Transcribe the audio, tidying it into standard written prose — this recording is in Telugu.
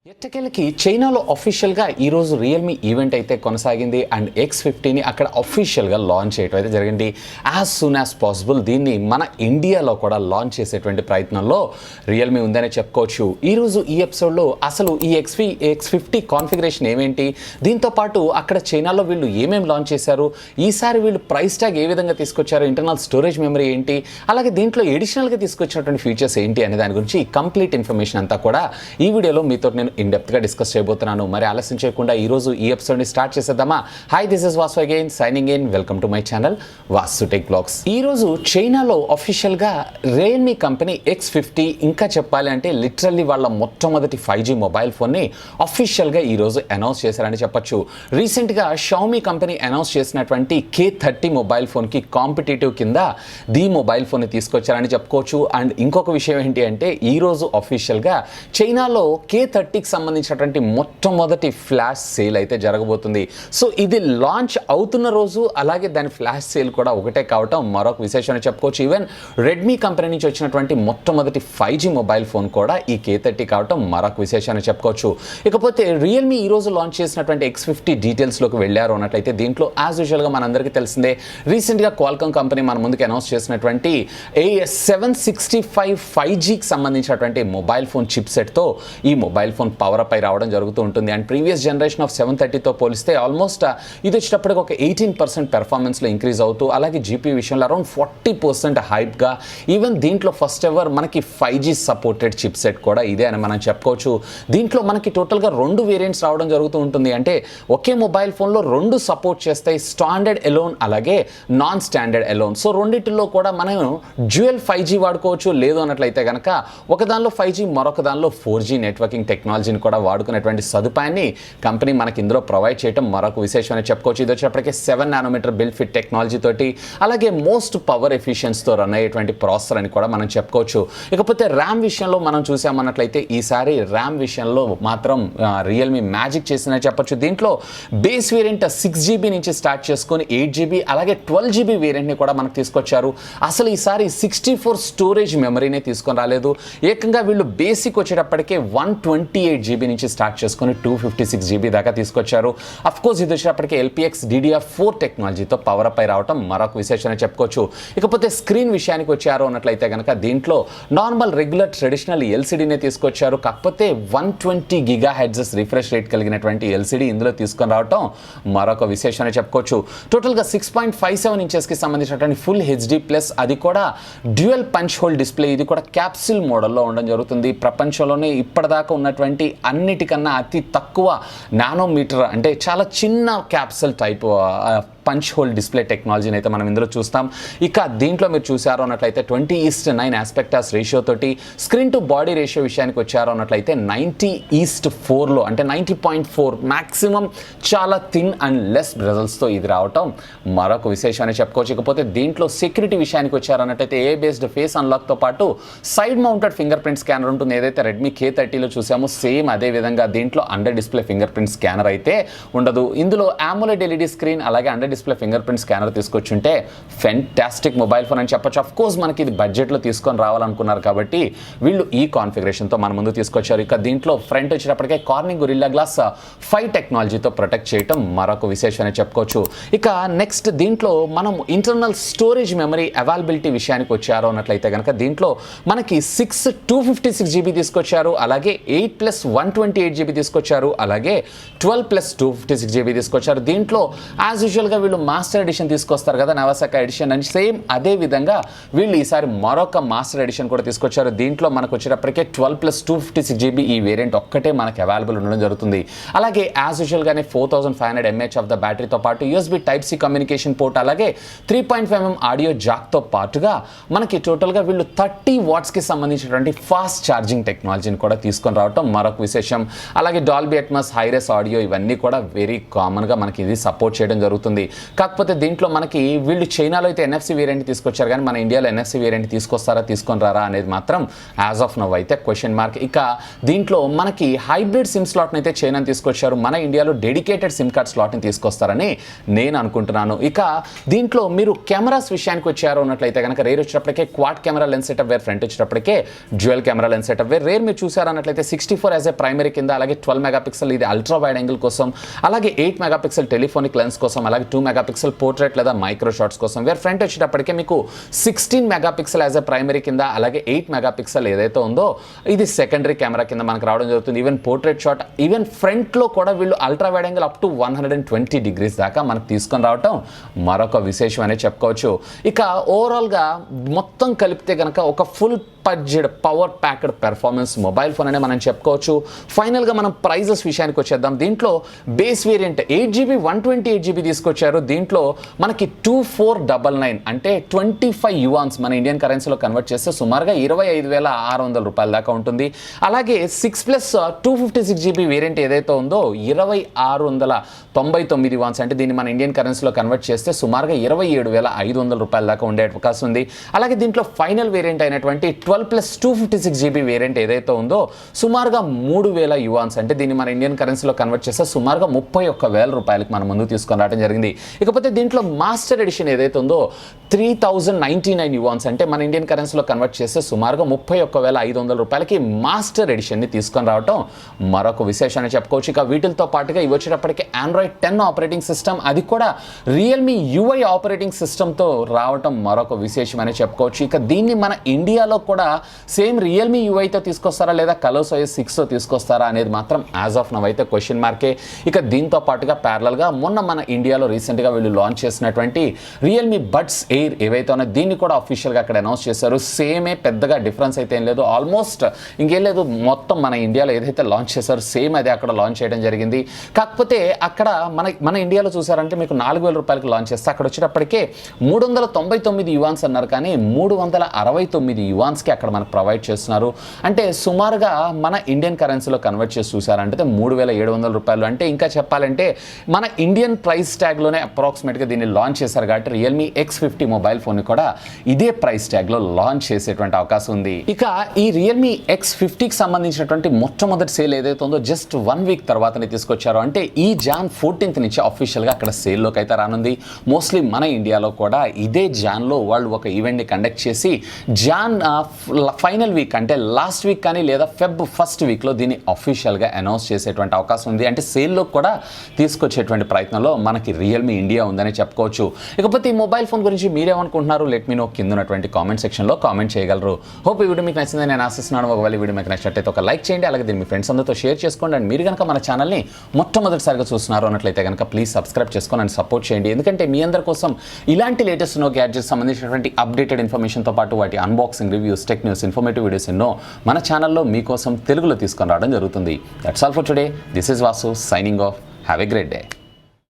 ఎట్టకేలకి చైనాలో అఫీషియల్గా ఈరోజు రియల్మీ ఈవెంట్ అయితే కొనసాగింది అండ్ X50ని అక్కడ అఫీషియల్గా లాంచ్ చేయడం అయితే జరిగింది. యాజ్ సూన్ యాజ్ పాసిబుల్ దీన్ని మన ఇండియాలో కూడా లాంచ్ చేసేటువంటి ప్రయత్నంలో రియల్మీ ఉందనే చెప్పుకోవచ్చు. ఈరోజు ఈ ఎపిసోడ్లో అసలు ఈ X50 కాన్ఫిగరేషన్ ఏమేంటి, దీంతోపాటు అక్కడ చైనాలో వీళ్ళు ఏమేమి లాంచ్ చేశారు, ఈసారి వీళ్ళు ప్రైస్ ట్యాగ్ ఏ విధంగా తీసుకొచ్చారు, ఇంటర్నల్ స్టోరేజ్ మెమరీ ఏంటి, అలాగే దీంట్లో ఎడిషనల్గా తీసుకొచ్చినటువంటి ఫీచర్స్ ఏంటి అనే దాని గురించి కంప్లీట్ ఇన్ఫర్మేషన్ అంతా కూడా ఈ వీడియోలో మీతో నేను ఇన్ డెప్త్గా డిస్కస్ చేయబోతున్నాను. మరి ఆలస్యం చేయకుండా ఈరోజు ఈ ఎపిసోడ్ని స్టార్ట్ చేసేద్దామా. Hi, this is Vasu again signing in. Welcome to my channel VaasuTechVlogs. ఈరోజు చైనాలో అఫీషియల్గా రియల్మీ కంపెనీ X50 ఇంకా చెప్పాలి అంటే లిటరల్లీ వాళ్ళ మొట్టమొదటి 5G మొబైల్ ఫోన్ని అఫీషియల్గా ఈరోజు అనౌన్స్ చేశారని చెప్పొచ్చు. రీసెంట్గా షామీ కంపెనీ అనౌన్స్ చేసినటువంటి K30 మొబైల్ ఫోన్కి కాంపిటేటివ్ కింద ది మొబైల్ ఫోన్ని తీసుకొచ్చారని చెప్పుకోవచ్చు. అండ్ ఇంకొక విషయం ఏంటి అంటే ఈరోజు అఫీషియల్గా చైనాలో K30కి సంబంధించినటువంటి మొట్టమొదటి ఫ్లాష్ సేల్ అయితే జరగబోతుంది. సో ఇది లాంచ్ అవుతున్న రోజు అలాగే దాని ఫ్లాష్ సేల్ కూడా ఒకటే కావటం మరొక విశేషం అని చెప్పుకోవచ్చు. ఈవెన్ రెడ్మీ కంపెనీ నుంచి వచ్చినటువంటి మొట్టమొదటి 5G మొబైల్ ఫోన్ కూడా ఈ K30 కావటం మరొక విశేషాన్ని చెప్పుకోవచ్చు. ఇకపోతే రియల్మీ ఈరోజు లాంచ్ చేసినటువంటి X50 డీటెయిల్స్లోకి వెళ్ళారు అన్నట్లయితే దీంట్లో యాజ్ యూజువల్గా మనందరికీ తెలిసిందే రీసెంట్గా క్వాల్కామ్ కంపెనీ మన ముందుకు అనౌన్స్ చేసినటువంటి A765 5Gకి సంబంధించినటువంటి మొబైల్ ఫోన్ చిప్ సెట్తో ఈ మొబైల్ ఫోన్ పవర్ అప్ అయి రావడం జరుగుతూ ఉంటుంది. అండ్ ప్రీవియస్ జనరేషన్ ఆఫ్ 730తో పోలిస్తే ఆల్మోస్ట్ ఇది వచ్చేటప్పటికి ఒక 18% పెర్ఫార్మెన్స్లో ఇంక్రీజ్ అవుతూ అలాగే జీపీ విషయంలో అరౌండ్ 40% హైప్గా ఈవెన్ దీంట్లో ఫస్ట్ ఎవర్ మనకి 5G సపోర్టెడ్ చిప్ సెట్ కూడా ఇదే అని మనం చెప్పుకోవచ్చు. దీంట్లో మనకి టోటల్గా 2 వేరియంట్స్ రావడం జరుగుతూ ఉంటుంది. అంటే ఒకే మొబైల్ ఫోన్లో 2 సపోర్ట్ చేస్తాయి, స్టాండర్డ్ ఎలోన్ అలాగే నాన్ స్టాండర్డ్ ఎలోన్. సో రెండింటిలో కూడా మనం డ్యూయల్ 5G వాడుకోవచ్చు. లేదు అన్నట్లయితే కనుక ఒక దానిలో 5G మరొక దానిలో 4G నెట్వర్కింగ్ టెక్నాలజీని కూడా వాడుకునేటువంటి సదుపాయాన్ని కంపెనీ మనకి ఇందులో ప్రొవైడ్ చేయడం మరొక విశేషం అని చెప్పుకోవచ్చు. ఇది వచ్చేటప్పటికే 7 నానోమీటర్ బిల్డ్ ఫిట్ టెక్నాలజీ తోటి అలాగే మోస్ట్ పవర్ ఎఫిషియన్సీతో రన్ అయ్యేటువంటి ప్రాసెసర్ అని కూడా మనం చెప్పుకోవచ్చు. ఇకపోతే ర్యామ్ విషయంలో మనం చూసామన్నట్లయితే ఈసారి ర్యామ్ విషయంలో మాత్రం రియల్మీ మ్యాజిక్ చేసిందని చెప్పొచ్చు. దీంట్లో బేస్ వేరియంట్ 6GB నుంచి స్టార్ట్ చేసుకొని 8GB అలాగే 12GB వేరియంట్ని కూడా మనకు తీసుకొచ్చారు. అసలు ఈసారి 64 స్టోరేజ్ మెమరీనే తీసుకొని రాలేదు. ఏకంగా వీళ్ళు బేసిక్ వచ్చేటప్పటికే 128GB నుంచి స్టార్ట్ చేసుకొని 256GB దాకా తీసుకొచ్చారు. అఫ్కోర్స్ ఇది వచ్చేటప్పటికే LPX DDR4 టెక్నాలజీతో పవర్ అప్ అయి రావడం మరొక విశేషం చెప్పుకోవచ్చు. ఇకపోతే స్క్రీన్ విషయానికి వచ్చారు అన్నట్లయితే కనుక దీంట్లో నార్మల్ రెగ్యులర్ ట్రెడిషనల్ LCDనే తీసుకొచ్చారు. కాకపోతే 120 GHz రిఫ్రెష్ రేట్ కలిగినటువంటి LCD ఇందులో తీసుకొని రావడం మరొక విశేషం చెప్పుకోవచ్చు. టోటల్గా 6.57 ఇంచెస్కి సంబంధించినటువంటి ఫుల్ HD+, అది కూడా డ్యూయల్ పంచ్ హోల్ డిస్ప్లే. ఇది కూడా క్యాప్సిల్ మోడల్లో ఉండడం జరుగుతుంది. ప్రపంచంలోనే ఇప్పటిదాకా ఉన్నటువంటి అన్నిటికన్నా అతి తక్కువ నానోమీటర్ అంటే చాలా చిన్న capsule type punch whole display టెక్నాలజీని అయితే మనం ఇందులో చూస్తాం. ఇక దీంట్లో మీరు చూసారు అన్నట్లయితే 20:9 ఆస్పెక్టాస్ రేషియో తోటి స్క్రీన్ టు బాడీ రేషియో విషయానికి వచ్చారు అన్నట్లయితే 90:4లో అంటే 90.4 మ్యాక్సిమం చాలా థిన్ అండ్ లెస్ బ్రెజల్స్తో ఇది రావటం మరొక విశేషాన్ని చెప్పుకోవచ్చు. ఇకపోతే దీంట్లో సెక్యూరిటీ విషయానికి వచ్చారన్నట్టయితే ఏ బేస్డ్ ఫేస్ అన్లాక్తో పాటు side mounted fingerprint scanner ఉంటుంది. ఏదైతే రెడ్మీ K30లో చూసామో సేమ్ అదే విధంగా దీంట్లో under display fingerprint scanner అయితే ఉండదు. ఇందులో AMOLED LED స్క్రీన్ అలాగే under display fingerprint scanner తీసుకొచ్చుంటే ఫెంటాస్టిక్ మొబైల్ ఫోన్ అని చెప్పొచ్చు. అఫ్ కోర్స్ మనకి ఇది బడ్జెట్లో తీసుకొని రావాలనుకున్నారు కాబట్టి వీళ్ళు ఈ కాన్ఫిగరేషన్తో మన ముందు తీసుకొచ్చారు. ఇక దీంట్లో ఫ్రంట్ వచ్చేటప్పటికే కార్నింగ్ గొరిల్లా గ్లాస్ 5 టెక్నాలజీతో ప్రొటెక్ట్ చేయడం మరొక విశేషం అని చెప్పుకోవచ్చు. ఇక నెక్స్ట్ దీంట్లో మనం ఇంటర్నల్ స్టోరేజ్ మెమరీ అవైలబిలిటీ విషయానికి వచ్చారు అన్నట్లయితే కనుక దీంట్లో మనకి 256GB తీసుకొచ్చారు, అలాగే 8+128GB తీసుకొచ్చారు, అలాగే 12+256GB తీసుకొచ్చారు. దీంట్లో యాజ్ యూజువల్గా వీళ్ళు మాస్టర్ ఎడిషన్ తీసుకొస్తారు కదా, నవసక ఎడిషన్ అని సేమ్ అదే విధంగా వీళ్ళు ఈసారి మరొక మాస్టర్ ఎడిషన్ కూడా తీసుకొచ్చారు. దీంట్లో మనకు వచ్చేటప్పటికే 12+256GB ఈ వేరియంట్ ఒక్కటే మనకు అవైలబుల్ ఉండడం జరుగుతుంది. అలాగే యాజ్ యూజువల్గానే 4500 mAh ఆఫ్ ద బ్యాటరీతో పాటు USB Type-C కమ్యూనికేషన్ పోర్ట్ అలాగే 3.5mm ఆడియో జాక్తో పాటుగా మనకి టోటల్గా వీళ్ళు 30 వాట్స్కి సంబంధించినటువంటి ఫాస్ట్ ఛార్జింగ్ టెక్నాలజీని కూడా తీసుకొని రావటం మరొక విశేషం. అలాగే డాల్బీ అట్మాస్ హైరెస్ ఆడియో ఇవన్నీ కూడా వెరీ కామన్గా మనకి ఇది సపోర్ట్ చేయడం జరుగుతుంది. కాకపోతే దీంట్లో మనకి వీళ్ళు చైనాలో అయితే NFC వేరియంట్ తీసుకొచ్చారు, కానీ మన ఇండియాలో NFC వేరియంట్ తీసుకొస్తారా తీసుకొని రారా అనేది మాత్రం యాజ్ ఆఫ్ నవ్ అయితే క్వశ్చన్ మార్క్. ఇక దీంట్లో మనకి హైబ్రిడ్ సిమ్ స్లాట్ని అయితే చైనా తీసుకొచ్చారు, మన ఇండియాలో డెడికేటెడ్ సిమ్ కార్డ్ స్లాట్ని తీసుకొస్తారని నేను అనుకుంటున్నాను. ఇక దీంట్లో మీరు కెమెరాస్ విషయానికి వచ్చారు అన్నట్లయితే కనుక రేర్ వచ్చేటప్పటికే క్వాడ్ కెమెరా లెన్స్ సెటప్ వేర్, ఫ్రంట్ వచ్చేటప్పటికే డ్యూయల్ కెమెరా లెన్స్ సెటప్ వేర్. రేర్ మీరు చూసారు అన్నట్లయితే 64 యాజ్ ఏ ప్రైమరీ కింద, అలాగే 12 మెగాపిక్సెల్ ఇది అల్ట్రా వైడ్ యాంగిల్ కోసం, అలాగే 8 మెగాపిక్సెల్ టెలిఫోనిక్ లెన్స్ కోసం, అలాగే 2 మెగాపిక్సెల్ పోర్ట్రేట్ లేదా మైక్రో షాట్స్ కోసం. వేర్ ఫ్రంట్ వచ్చేటప్పటికే మీకు 16 మెగాపిక్సెల్ యాజ్ ఏ ప్రైమరీ కింద, అలాగే 8 మెగాపిక్సెల్ ఏదైతే ఉందో ఇది సెకండరీ కెమెరా కింద మనకు రావడం జరుగుతుంది. ఈవెన్ పోర్ట్రేట్ షాట్, ఈవెన్ ఫ్రంట్లో కూడా వీళ్ళు ultra wide angle up to 120 degrees దాకా మనకు తీసుకొని రావటం మరొక విశేషం అనే చెప్పుకోవచ్చు. ఇక ఓవరాల్గా మొత్తం కలిపితే కనుక ఒక full fledged power packed performance mobile phone అనే మనం చెప్పుకోవచ్చు. ఫైనల్గా మనం ప్రైజెస్ విషయానికి వచ్చేద్దాం. దీంట్లో బేస్ వేరియంట్ 8GB 128GB తీసుకొచ్చారు. దీంట్లో మనకి 2499 అంటే 25 యువాన్స్ మన ఇండియన్ కరెన్సీలో కన్వర్ట్ చేస్తే సుమారుగా 25,600 రూపాయల దాకా ఉంటుంది. అలాగే 6+ 256GB వేరియంట్ ఏదైతే ఉందో 2699 యువాన్స్ అంటే దీన్ని మన ఇండియన్ కరెన్సీలో కన్వర్ట్ చేస్తే సుమారుగా 27,500 రూపాయల దాకా ఉండే అవకాశం ఉంది. అలాగే దీంట్లో ఫైనల్ వేరియంట్ అయినటువంటి 12+ 256GB వేరియంట్ ఏదైతే ఉందో సుమారుగా 3,000 యువాన్స్ అంటే దీన్ని మన ఇండియన్ కరెన్సీలో కన్వర్ట్ చేస్తే సుమారుగా 31,000 రూపాయలకి మన ముందు తీసుకొని రావడం జరిగింది. ఇకపోతే దీంట్లో మాస్టర్ ఎడిషన్ ఏదైతే ఉందో 3,099 యువాన్స్ అంటే మన ఇండియన్ కరెన్సీలో కన్వర్ట్ చేస్తే సుమారుగా 31,500 రూపాయలకి మాస్టర్ ఎడిషన్ని తీసుకొని రావడం మరొక విశేషాన్ని చెప్పుకోవచ్చు. ఇక వీటితో పాటుగా ఇవి వచ్చేటప్పటికి Android 10 ఆపరేటింగ్ సిస్టమ్, అది కూడా Realme UI ఆపరేటింగ్ సిస్టమ్తో రావటం మరొక విశేషం అని చెప్పుకోవచ్చు. ఇక దీన్ని మన ఇండియాలో కూడా సేమ్ Realme UIతో తీసుకొస్తారా లేదా కలర్స్ OS 6తో తీసుకొస్తారా అనేది మాత్రం యాజ్ ఆఫ్ నవ్ అయితే క్వశ్చన్ మార్కే. ఇక దీంతో పాటుగా ప్యారలల్గా మొన్న మన ఇండియాలో రీసెంట్గా వీళ్ళు లాంచ్ చేసినటువంటి Realme Buds Air ఏవైతే ఉన్నాయో దీన్ని కూడా అఫీషియల్గా అక్కడ అనౌన్స్ చేశారు. సేమే, పెద్దగా డిఫరెన్స్ అయితే ఏం లేదు, ఆల్మోస్ట్ ఇంకేం లేదు. మొత్తం మన ఇండియాలో ఏదైతే లాంచ్ చేశారో సేమ్ అదే అక్కడ లాంచ్ చేయడం జరిగింది. కాకపోతే అక్కడ మన ఇండియాలో చూసారంటే మీకు 4,000 రూపాయలకి లాంచ్ చేస్తే అక్కడ వచ్చేటప్పటికే 399 యువాన్స్ అన్నారు, కానీ 369 యువాన్స్కి అక్కడ మనకు ప్రొవైడ్ చేస్తున్నారు. అంటే సుమారుగా మన ఇండియన్ కరెన్సీలో కన్వర్ట్ చేసి చూసారంటే 3,700 రూపాయలు. అంటే ఇంకా చెప్పాలంటే మన ఇండియన్ ప్రైస్ ట్యాగ్లోనే అప్రాక్సిమేట్గా దీన్ని లాంచ్ చేశారు కాబట్టి Realme X50 మొబైల్ ఫోన్ కూడా ఇదే ప్రైస్ ట్యాగ్లో లాంచ్ చేసేటువంటి అవకాశం ఉంది. ఇక ఈ Realme X50కి సంబంధించినటువంటి మొట్టమొదటి సేల్ ఏదైతే ఉందో జస్ట్ 1 వీక్ తర్వాతనే తీసుకొచ్చారు. అంటే ఈ జాన్ 14th నుంచి అఫీషియల్గా అక్కడ సేల్లోకి అయితే రానుంది. మోస్ట్లీ మన ఇండియాలో కూడా ఇదే జాన్లో వాళ్ళు ఒక ఈవెంట్ని కండక్ట్ చేసి జాన్ ఫైనల్ వీక్ అంటే లాస్ట్ వీక్ కానీ లేదా ఫెబ్ ఫస్ట్ వీక్లో దీన్ని అఫీషియల్గా అనౌన్స్ చేసేటువంటి అవకాశం ఉంది. అంటే సేల్లో కూడా తీసుకొచ్చేటువంటి ప్రయత్నంలో మనకి Realme ఇండియా ఉందని చెప్పుకోవచ్చు. ఇకపోతే ఈ మొబైల్ ఫోన్ గురించి మీరేమనుకుంటున్నారు లెట్ మీ నో కింద ఉన్నటువంటి కామెంట్ సెక్షన్లో కామెంట్ చేయగలరు. హోప్ ఈ వీడియో మీకు నచ్చిందని నేను ఆశిస్తున్నాను. ఒకవేళ వీడియో మీకు నచ్చినట్లయితే ఒక లైక్ చేయండి, అలాగే దీన్ని మీ ఫ్రెండ్స్ అందరితో షేర్ చేసుకోండి. అండ్ మీరు కనుక మన ఛానల్ని మొట్టమొదటిసారిగా చూస్తున్నారు అన్నట్లయితే కనుక ప్లీజ్ సబ్స్క్రైబ్ చేసుకొని అండ్ సపోర్ట్ చేయండి. ఎందుకంటే మీ అందరి కోసం ఇలాంటి లేటెస్ట్ గ్యాడ్జెట్స్ సంబంధించినటువంటి అప్డేటెడ్ ఇన్ఫర్మేషన్తో పాటు వాటి unboxing, reviews, tech news, informative videos ఎన్నో మన ఛానల్లో మీకోసం తెలుగులో తీసుకొని రావడం జరుగుతుంది. That's all for today. This is Vasu signing off. Have a great day.